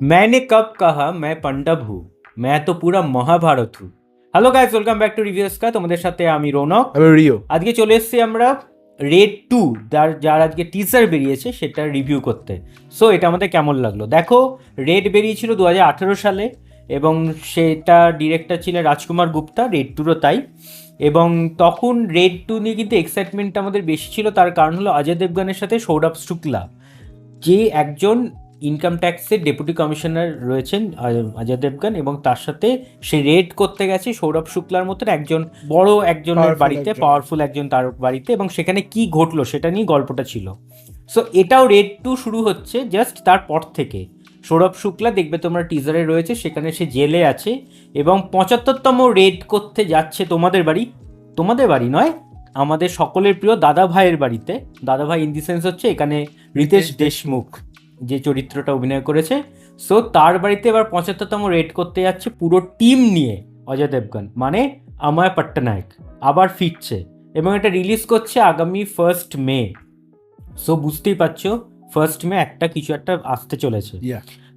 मैंने कब कहा मैं पांडव हूँ, मैं তো পুরা মহাভারত হু। Hello guys, welcome back to reviews কা। তোমাদের সাথে আমি রৌনক। আমি রিও। আজকে চলে এসেছি আমরা রেড 2 যার আজকে টিজার বেরিয়েছে সেটা রিভিউ করতে। সো এটা আমাদের কেমন লাগলো দেখো। রেড বেরিয়েছিল 2018 সালে এবং সেটা ডিরেক্টর ছিলেন রাজকুমার গুপ্তা, রেড 2রও তাই। এবং তখন রেড 2 নিয়ে কিন্তু এক্সাইটমেন্টটা আমাদের বেশি ছিল, তার কারণ হলো অজয় দেবগনের সাথে সৌরভ শুক্লা, যে একজন ইনকাম ট্যাক্সের ডেপুটি কমিশনার রয়েছেন অজয় দেবগন, এবং তার সাথে সে রেড করতে গেছে সৌরভ শুক্লার মতন একজন বড় একজনের বাড়িতে, পাওয়ারফুল একজন তার বাড়িতে, এবং সেখানে কি ঘটলো সেটা নিয়ে গল্পটা ছিল। সো এটাও রেড 2 শুরু হচ্ছে জাস্ট তারপর থেকে। সৌরভ শুক্লা দেখবে তোমরা টিজারে রয়েছে, সেখানে সে জেলে আছে এবং 75তম রেড করতে যাচ্ছে তোমাদের বাড়ি নয়, আমাদের সকলের প্রিয় দাদা ভাইয়ের বাড়িতে। দাদা ভাই ইন দি সেন্স হচ্ছে এখানে রিতেশ দেশমুখ যে চরিত্রটা অভিনয় করেছে। সো তার বাড়িতে এবার 75তম রেড করতে যাচ্ছে পুরো টিম নিয়ে অজয় দেবগন, মানে অময় পট্টনায়ক আবার ফিরছে এবং এটা রিলিজ করছে আগামী 1 মে। সো বুঝতেই পারছো 1 মে কিছু একটা আসতে চলেছে,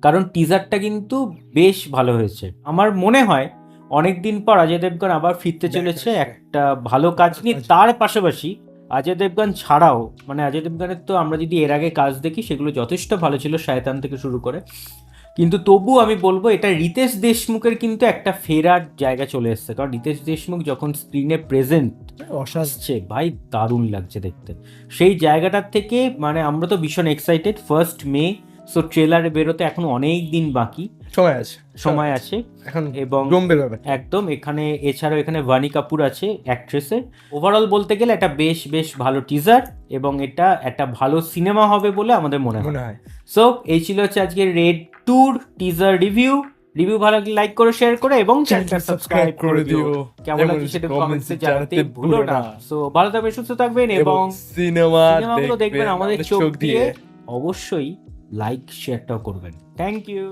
কারণ টিজারটা কিন্তু বেশ ভালো হয়েছে। আমার মনে হয় অনেকদিন পর অজয় দেবগন আবার ফিরতে চলেছে একটা ভালো কাজ নিয়ে। তার পাশাপাশি অজয় দেবগন ছাড়াও, মানে অজয় দেবগনের তো আমরা যদি এর আগে কাজ দেখি সেগুলো যথেষ্ট ভালো ছিল, শয়তান থেকে শুরু করে, কিন্তু তবু আমি বলবো এটা রিতেশ দেশমুখের কিন্তু একটা ফেরার জায়গা চলে এসছে। কারণ রিতেশ দেশমুখ যখন স্ক্রিনে প্রেজেন্ট আসছে ভাই দারুণ লাগছে দেখতে। সেই জায়গাটার থেকে মানে আমরা তো ভীষণ এক্সাইটেড 1 মে। সো ট্রেলারে বেরোতে এখন অনেক দিন বাকি, সময় আছে এখন এবং একদম এখানে এছাড়াও এখানে ভানি কাপুর আছে অ্যাক্ট্রেসে। ওভারঅল বলতে গেলে এটা বেশ ভালো টিজার এবং এটা একটা ভালো সিনেমা হবে বলে আমাদের মনে হয়। সো এই ছিল হচ্ছে আজকে রেড 2 টিজার রিভিউ। ভালো লাগলে লাইক করে, শেয়ার করে এবং চ্যানেলটা সাবস্ক্রাইব করে দিও। কেমন লাগছে সেটা কমেন্টসে জানাতে ভুলো না। সো ভালো থাকবেন, সুস্থ থাকবেন এবং সিনেমাগুলো দেখবেন আমাদের চোখ দিয়ে। অবশ্যই লাইক শেয়ারটাও করবেন। Thank you.